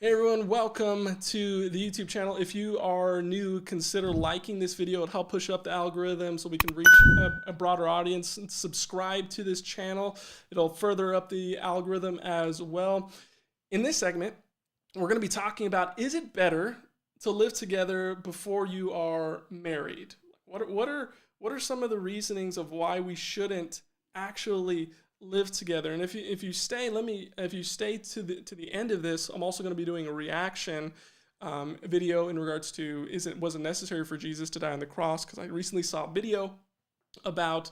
Hey everyone, welcome to the YouTube channel. If you are new, consider liking this video. It'll help push up the algorithm so we can reach a broader audience. And subscribe to this channel. It'll further up the algorithm as well. In this segment, we're going to be talking about, is it better to live together before you are married? What are some of the reasonings of why we shouldn't actually live together? And if you stay to the end of this, I'm also going to be doing a reaction video in regards to was it necessary for Jesus to die on the cross? Because I recently saw a video about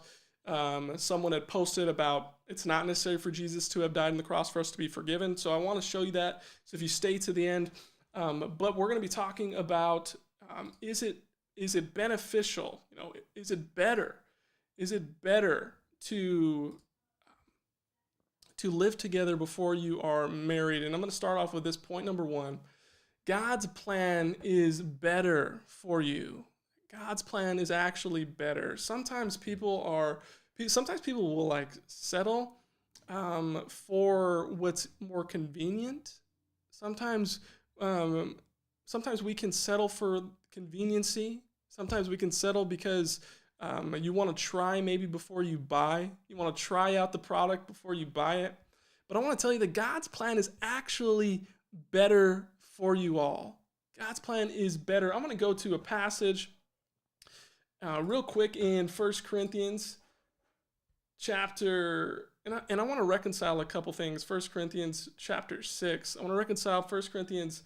someone had posted about it's not necessary for Jesus to have died on the cross for us to be forgiven. So I want to show you that. So if you stay to the end, but we're going to be talking about is it beneficial? Is it better? Is it better to live together before you are married? And I'm going to start off with this point number one. God's plan is better for you. God's plan is actually better. Sometimes people will like settle for what's more convenient. Sometimes we can settle for conveniency. Sometimes we can settle because you want to try maybe before you buy. You want to try out the product before you buy it. But I want to tell you that God's plan is actually better for you all. God's plan is better. I'm going to go to a passage real quick in 1 Corinthians chapter, and I want to reconcile a couple things. 1 Corinthians chapter 6. I want to reconcile 1 Corinthians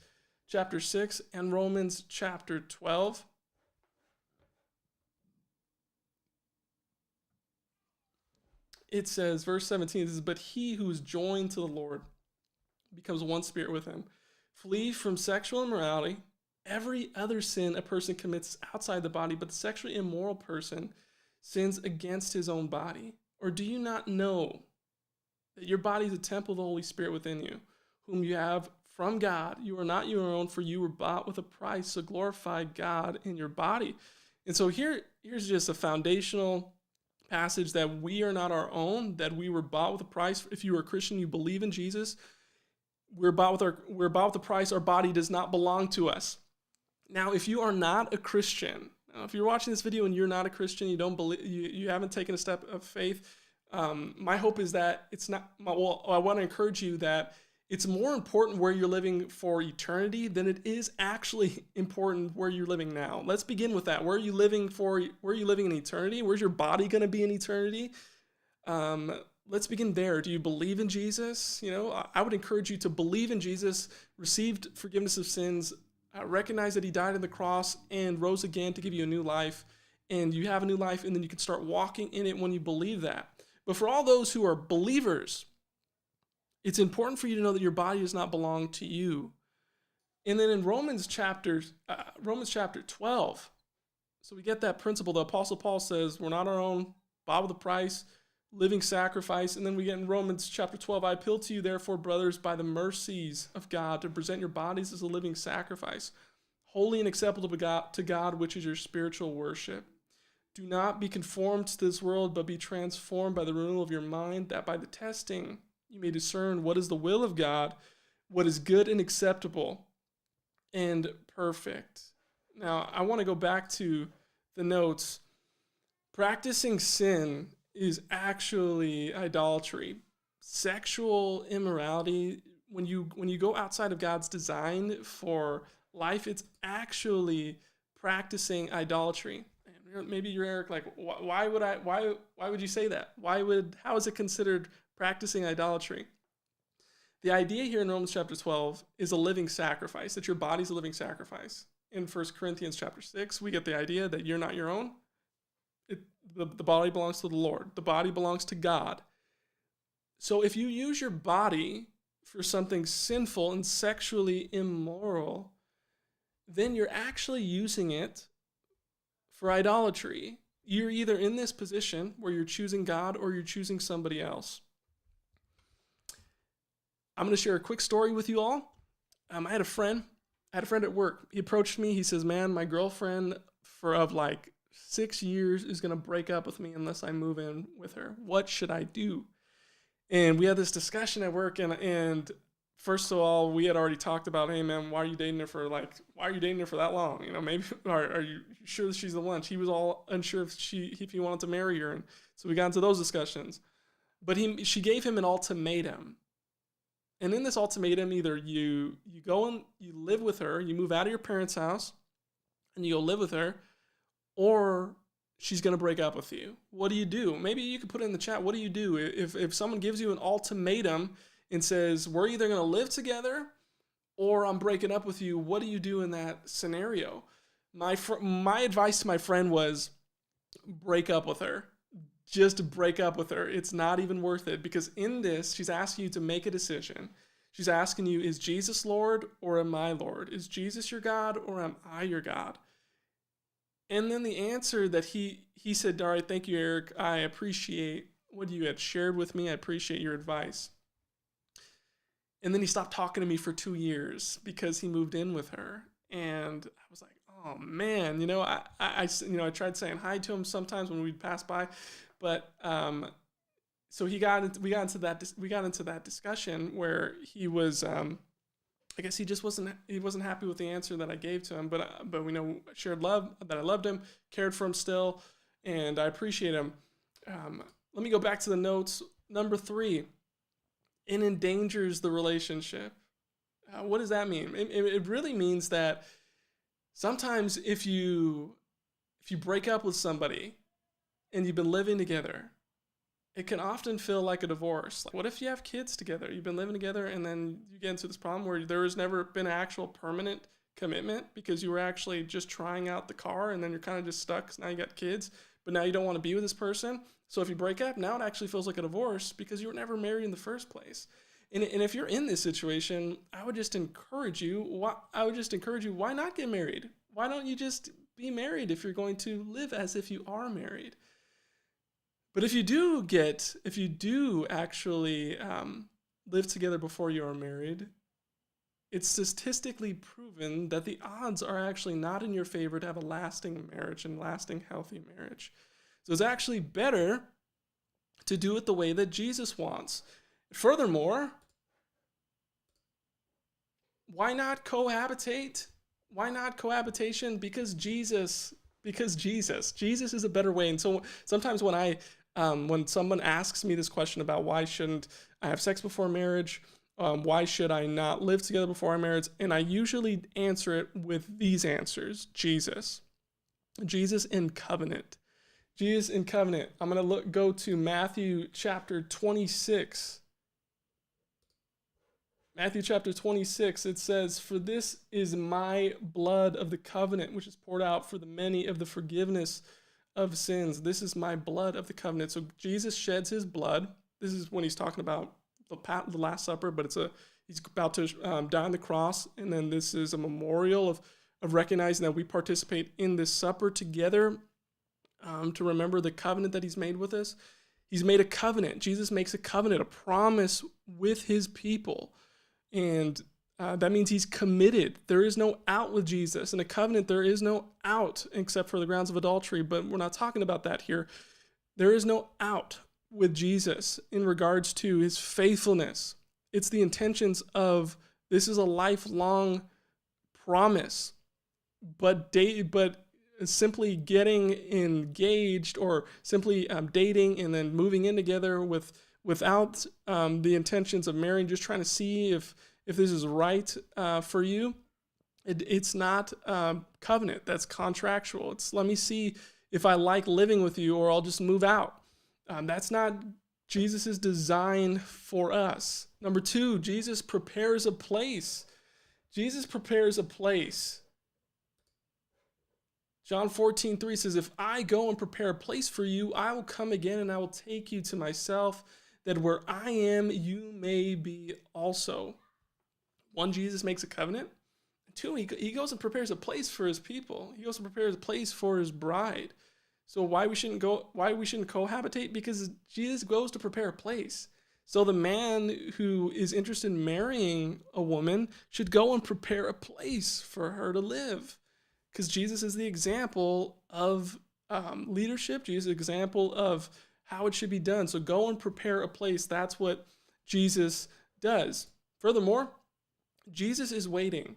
chapter 6 and Romans chapter 12. It says, verse 17, it says, but he who is joined to the Lord becomes one spirit with him. Flee from sexual immorality. Every other sin a person commits outside the body, but the sexually immoral person sins against his own body. Or do you not know that your body is a temple of the Holy Spirit within you, whom you have from God? You are not your own, for you were bought with a price, so glorify God in your body. And so here's just a foundational passage that we are not our own, that we were bought with a price. If you are a Christian, you believe in Jesus, we're bought with a price. Our body does not belong to us. Now, if you are not a Christian, if you're watching this video and you're not a Christian, you don't believe, you haven't taken a step of faith, my hope is that it's not, well, I want to encourage you that it's more important where you're living for eternity than it is actually important where you're living now. Let's begin with that. Where are you living in eternity? Where's your body going to be in eternity? Let's begin there. Do you believe in Jesus? I would encourage you to believe in Jesus, received forgiveness of sins, recognize that he died on the cross and rose again to give you a new life, and you have a new life, and then you can start walking in it when you believe that. But for all those who are believers, it's important for you to know that your body does not belong to you. And then in Romans chapter 12, so we get that principle. The Apostle Paul says we're not our own, bought with a price, living sacrifice. And then we get in Romans chapter 12, I appeal to you, therefore, brothers, by the mercies of God, to present your bodies as a living sacrifice, holy and acceptable to God, which is your spiritual worship. Do not be conformed to this world, but be transformed by the renewal of your mind, that by the testing you may discern what is the will of God, what is good and acceptable and perfect. Now, I want to go back to the notes. Practicing sin is actually idolatry. Sexual immorality, when you go outside of God's design for life, it's actually practicing idolatry. And maybe you're Eric, like, why would you say that? How is it considered practicing idolatry? The idea here in Romans chapter 12 is a living sacrifice, that your body's a living sacrifice. In 1 Corinthians chapter 6, we get the idea that you're not your own. The body belongs to the Lord. The body belongs to God. So if you use your body for something sinful and sexually immoral, then you're actually using it for idolatry. You're either in this position where you're choosing God or you're choosing somebody else. I'm going to share a quick story with you all. I had a friend at work. He approached me. He says, man, my girlfriend of like 6 years is going to break up with me unless I move in with her. What should I do? And we had this discussion at work, and first of all, we had already talked about, hey man, why are you dating her for that long? Maybe are you sure that she's the one? She was all unsure if he wanted to marry her, and so we got into those discussions. But she gave him an ultimatum, and in this ultimatum, either you go and you live with her, you move out of your parents' house, and you go live with her, or she's going to break up with you. What do you do? Maybe you could put it in the chat. What do you do if someone gives you an ultimatum and says, we're either going to live together or I'm breaking up with you? What do you do in that scenario? My advice to my friend was break up with her. Just break up with her. It's not even worth it, because in this, she's asking you to make a decision. She's asking you, is Jesus Lord or am I Lord? Is Jesus your God or am I your God? And then the answer that he said, all right, thank you, Eric. I appreciate what you had shared with me. I appreciate your advice. And then he stopped talking to me for 2 years because he moved in with her. And I was like, oh man, I tried saying hi to him sometimes when we'd pass by, but so we got into that discussion where he was, I guess he just wasn't happy with the answer that I gave to him, but we know shared love, that I loved him, cared for him still, and I appreciate him. Let me go back to the notes. Number 3, it endangers the relationship. What does that mean? It really means that sometimes if you break up with somebody and you've been living together, it can often feel like a divorce. Like, what if you have kids together? You've been living together and then you get into this problem where there has never been an actual permanent commitment because you were actually just trying out the car, and then you're kind of just stuck because now you got kids, but now you don't want to be with this person. So if you break up, now it actually feels like a divorce because you were never married in the first place. And if you're in this situation, I would just encourage you, why not get married? Why don't you just be married if you're going to live as if you are married? But if you do actually live together before you are married, it's statistically proven that the odds are actually not in your favor to have a lasting marriage and lasting healthy marriage. So it's actually better to do it the way that Jesus wants. Furthermore, why not cohabitate? Why not cohabitation? Because Jesus is a better way. And so sometimes when someone asks me this question about why shouldn't I have sex before marriage, why should I not live together before our marriage, and I usually answer it with these answers: Jesus in covenant. Jesus in covenant. I'm going to go to Matthew chapter 26. Matthew chapter 26, it says, "For this is my blood of the covenant, which is poured out for the many of the forgiveness of sins." This is my blood of the covenant. So Jesus sheds his blood. This is when he's talking about the Last Supper, but he's about to die on the cross. And then this is a memorial of recognizing that we participate in this supper together to remember the covenant that he's made with us. He's made a covenant. Jesus makes a covenant, a promise with his people. And that means he's committed. There is no out with Jesus. In a covenant, there is no out except for the grounds of adultery, but we're not talking about that here. There is no out with Jesus in regards to his faithfulness. It's the intentions of, this is a lifelong promise, but simply getting engaged or simply dating and then moving in together without the intentions of marrying, just trying to see if this is right for you, it's not covenant. That's contractual. It's, let me see if I like living with you or I'll just move out. That's not Jesus' design for us. Number 2, Jesus prepares a place. Jesus prepares a place. John 14:3 says, "If I go and prepare a place for you, I will come again and I will take you to myself, that where I am, you may be also." 1, Jesus makes a covenant. 2, he goes and prepares a place for his people. He goes and prepares a place for his bride. So why we shouldn't cohabitate? Because Jesus goes to prepare a place. So the man who is interested in marrying a woman should go and prepare a place for her to live. Because Jesus is the example of leadership. Jesus is the example of how it should be done. So go and prepare a place. That's what Jesus does. Furthermore, Jesus is waiting.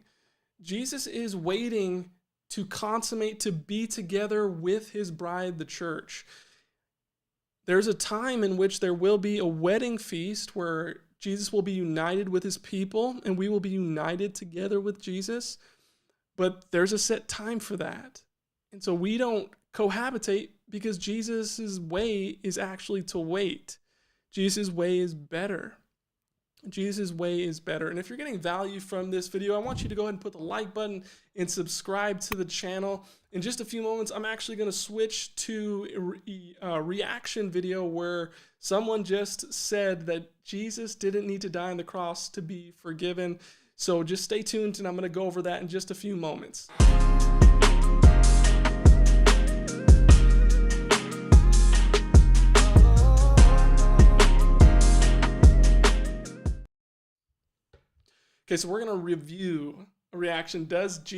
Jesus is waiting to consummate, to be together with his bride, the church. There's a time in which there will be a wedding feast where Jesus will be united with his people and we will be united together with Jesus. But there's a set time for that. And so we don't cohabitate because Jesus' way is actually to wait. Jesus' way is better. Jesus' way is better. And if you're getting value from this video, I want you to go ahead and put the like button and subscribe to the channel. In just a few moments, I'm actually going to switch to a reaction video where someone just said that Jesus didn't need to die on the cross to be forgiven. So just stay tuned, and I'm going to go over that in just a few moments. Okay, so we're going to review a reaction. Does Jesus